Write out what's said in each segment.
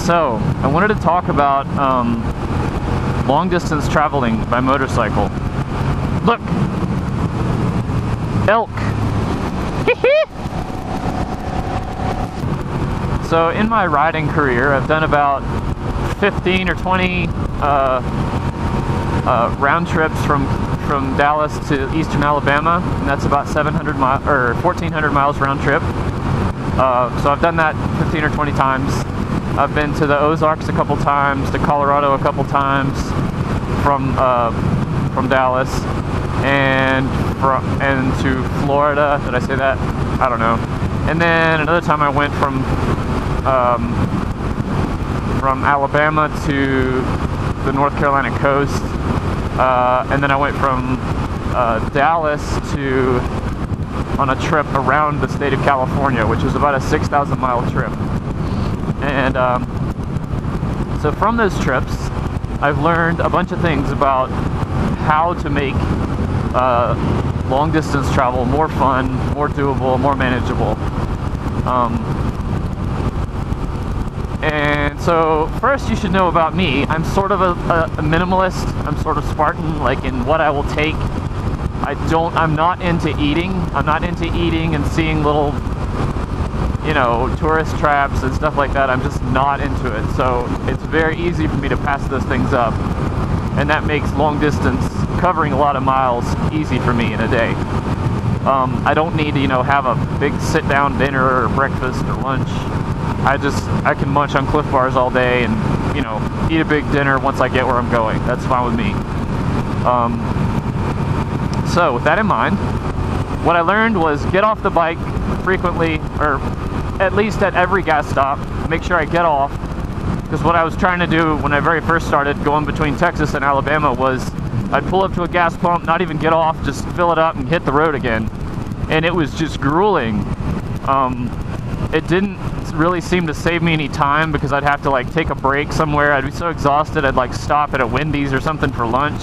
So, I wanted to talk about long distance traveling by motorcycle. Look! Elk! So, in my riding career, I've done about 15 or 20 round trips from Dallas to eastern Alabama, and that's about 700 miles or 1,400 miles round trip. So I've done that 15 or 20 times. I've been to the Ozarks a couple times, to Colorado a couple times from Dallas, and to Florida. Did I say that? I don't know. And then another time I went from Alabama to the North Carolina coast, and then I went from Dallas on a trip around the state of California, which was about a 6,000 mile trip. And so from those trips, I've learned a bunch of things about how to make long distance travel more fun, more doable, more manageable. And so first you should know about me. I'm sort of a minimalist. I'm sort of Spartan, like in what I will take. I'm not into eating. I'm not into eating and seeing little, tourist traps and stuff like that. I'm just not into it. So it's very easy for me to pass those things up. And that makes long distance, covering a lot of miles, easy for me in a day. I don't need to, have a big sit-down dinner or breakfast or lunch. I can munch on Cliff Bars all day and, eat a big dinner once I get where I'm going. That's fine with me. So with that in mind, what I learned was get off the bike frequently, or at least at every gas stop. Make sure I get off, because what I was trying to do when I very first started going between Texas and Alabama was I'd pull up to a gas pump, not even get off, just fill it up and hit the road again. And it was just grueling. It didn't really seem to save me any time, because I'd have to take a break somewhere. I'd be so exhausted I'd stop at a Wendy's or something for lunch.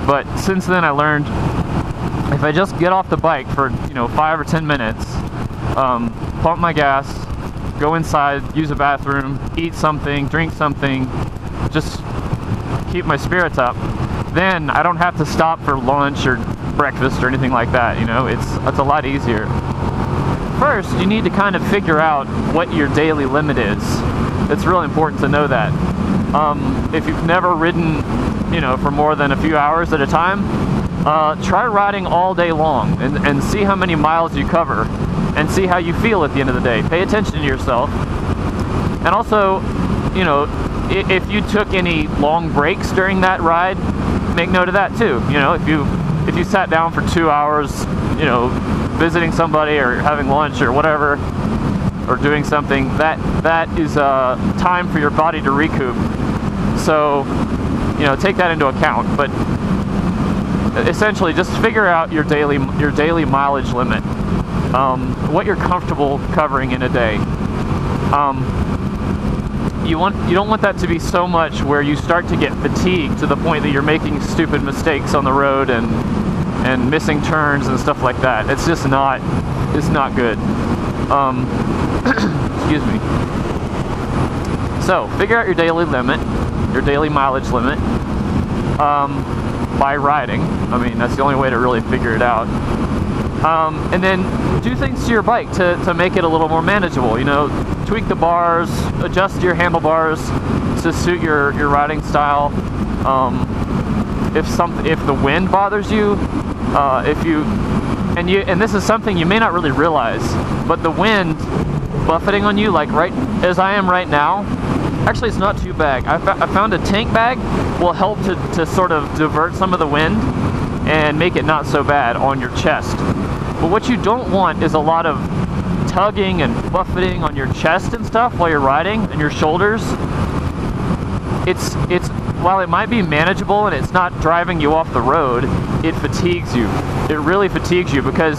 But since then I learned if I just get off the bike for 5 or 10 minutes, pump my gas, go inside, use a bathroom, eat something, drink something, just keep my spirits up, then I don't have to stop for lunch or breakfast or anything like that. It's a lot easier. First, you need to kind of figure out what your daily limit is. It's really important to know that. If you've never ridden, for more than a few hours at a time, try riding all day long and see how many miles you cover and see how you feel at the end of the day. Pay attention to yourself. And also, if you took any long breaks during that ride, make note of that too. If you sat down for 2 hours, visiting somebody or having lunch or whatever, or doing something, that is time for your body to recoup. So, take that into account. But essentially, just figure out your daily mileage limit, what you're comfortable covering in a day. You don't want that to be so much where you start to get fatigued to the point that you're making stupid mistakes on the road and missing turns and stuff like that. It's just not good. Excuse me. So figure out your daily limit, your daily mileage limit, by riding. I mean, that's the only way to really figure it out. And then do things to your bike to make it a little more manageable. Tweak the bars, adjust your handlebars to suit your riding style. If the wind bothers you, and this is something you may not really realize, but the wind buffeting on you, like right as I am right now, actually it's not too bad. I found a tank bag will help to sort of divert some of the wind and make it not so bad on your chest. But what you don't want is a lot of tugging and buffeting on your chest and stuff while you're riding, and your shoulders. While it might be manageable and it's not driving you off the road, it fatigues you. It really fatigues you, because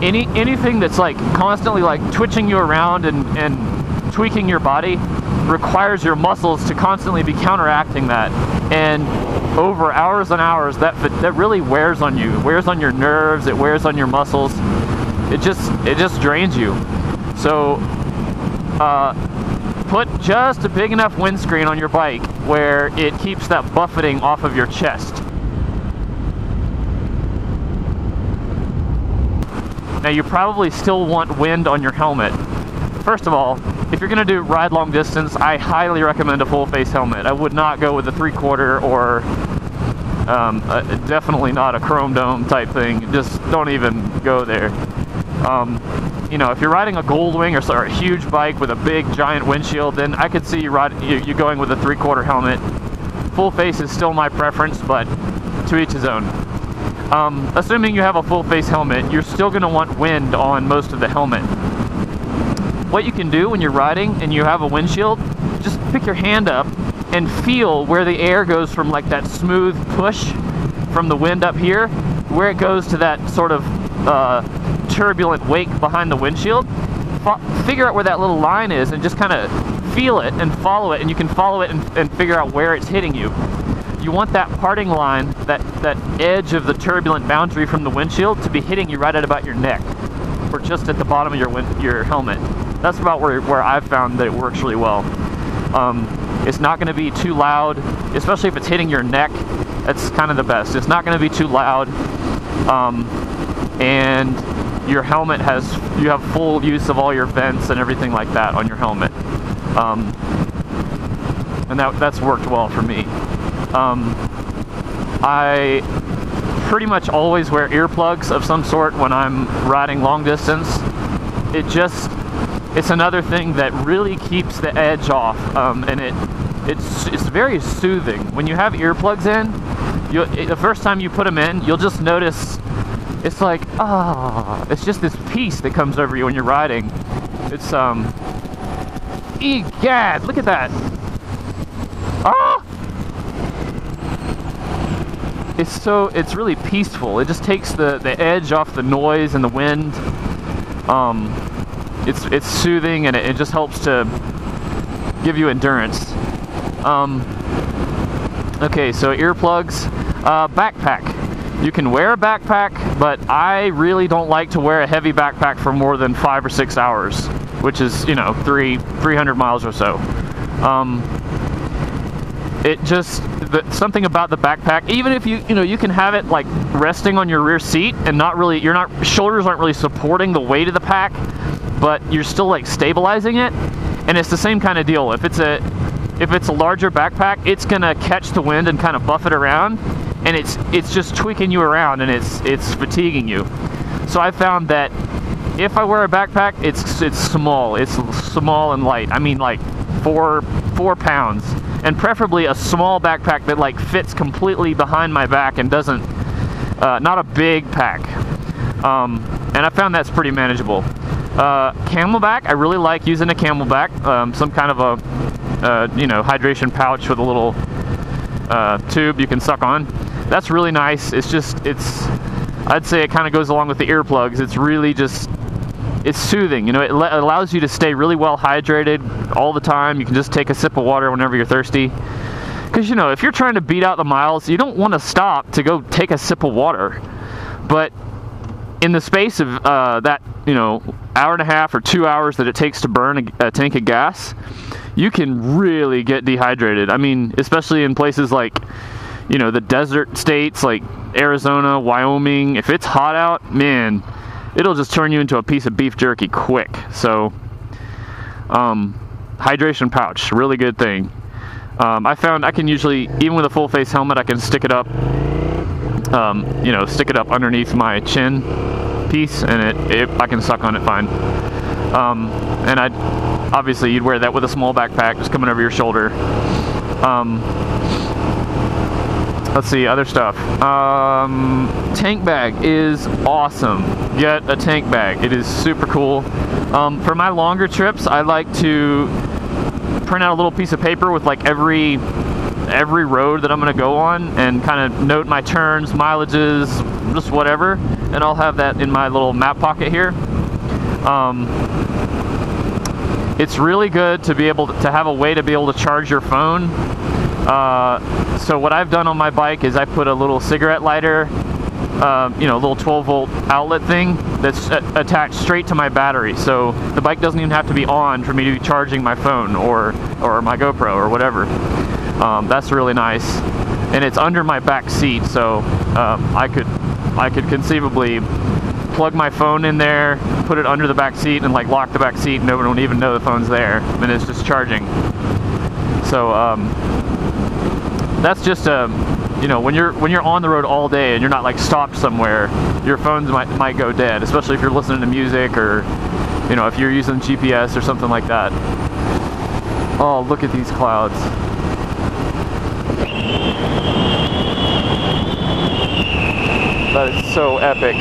anything that's constantly twitching you around and tweaking your body requires your muscles to constantly be counteracting that. And over hours and hours, that really wears on you. It wears on your nerves, it wears on your muscles. It just drains you. So put just a big enough windscreen on your bike where it keeps that buffeting off of your chest. Now you probably still want wind on your helmet. First of all, if you're gonna ride long distance, I highly recommend a full face helmet. I would not go with a 3/4 or definitely not a chrome dome type thing. Just don't even go there. You know, if you're riding a Goldwing or a huge bike with a big giant windshield, then I could see you going with a 3/4 helmet. Full face is still my preference, but to each his own. Assuming you have a full face helmet, you're still going to want wind on most of the helmet. What you can do when you're riding and you have a windshield, just pick your hand up and feel where the air goes from like that smooth push from the wind up here, where it goes to that sort of turbulent wake behind the windshield. Figure out where that little line is and just kind of feel it and follow it, and you can follow it and figure out where it's hitting you. You want that parting line, that edge of the turbulent boundary from the windshield to be hitting you right at about your neck, or just at the bottom of your helmet. That's about where I've found that it works really well. It's not going to be too loud, especially if it's hitting your neck. That's kind of the best. It's not going to be too loud, and your helmet you have full use of all your vents and everything like that on your helmet, and that's worked well for me. I pretty much always wear earplugs of some sort when I'm riding long distance. It's another thing that really keeps the edge off, and it's very soothing. When you have earplugs in, the first time you put them in, you'll just notice it's like, it's just this peace that comes over you when you're riding. It's egad, look at that. It's really peaceful. It just takes the edge off the noise and the wind. It's soothing, and it just helps to give you endurance. Okay, so earplugs, backpack. You can wear a backpack, but I really don't like to wear a heavy backpack for more than 5 or 6 hours, which is, 300 miles or so. Something about the backpack, even if you can have it like resting on your rear seat and shoulders aren't really supporting the weight of the pack, but you're still like stabilizing it, and it's the same kind of deal. If it's a larger backpack, it's gonna catch the wind and kind of buff it around, and it's just tweaking you around, and it's fatiguing you. So I found that if I wear a backpack, it's small and light. I mean, like 4 pounds, and preferably a small backpack that like fits completely behind my back and doesn't, not a big pack. And I found that's pretty manageable. Camelback, I really like using a Camelback, some kind of a hydration pouch with a little tube you can suck on. That's really nice. I'd say it kind of goes along with the earplugs. It's really it's soothing. It allows you to stay really well hydrated all the time. You can just take a sip of water whenever you're thirsty. Because, if you're trying to beat out the miles, you don't want to stop to go take a sip of water. But in the space of that, hour and a half or 2 hours that it takes to burn a tank of gas, you can really get dehydrated. I mean, especially in places like, the desert states like Arizona, Wyoming. If it's hot out, man, it'll just turn you into a piece of beef jerky quick. So, hydration pouch, really good thing. I found I can usually, even with a full face helmet, I can stick it up, stick it up underneath my chin piece, and I can suck on it fine. And obviously you'd wear that with a small backpack just coming over your shoulder. Let's see, other stuff. Tank bag is awesome. Get a tank bag. It is super cool. For my longer trips, I like to print out a little piece of paper with like every road that I'm going to go on, and kind of note my turns, mileages, just whatever, and I'll have that in my little map pocket here. It's really good to be able to have a way to be able to charge your phone. So what I've done on my bike is I put a little cigarette lighter you know, little 12-volt outlet thing that's attached straight to my battery, so the bike doesn't even have to be on for me to be charging my phone or my GoPro or whatever. That's really nice, and it's under my back seat, so I could conceivably plug my phone in there, put it under the back seat, and like lock the back seat, and no one would even know the phone's there, and it's just charging. So that's just you know, when you're on the road all day and you're not like stopped somewhere, your phones might go dead, especially if you're listening to music, or you know, if you're using GPS or something like that. Oh, look at these clouds. That is so epic.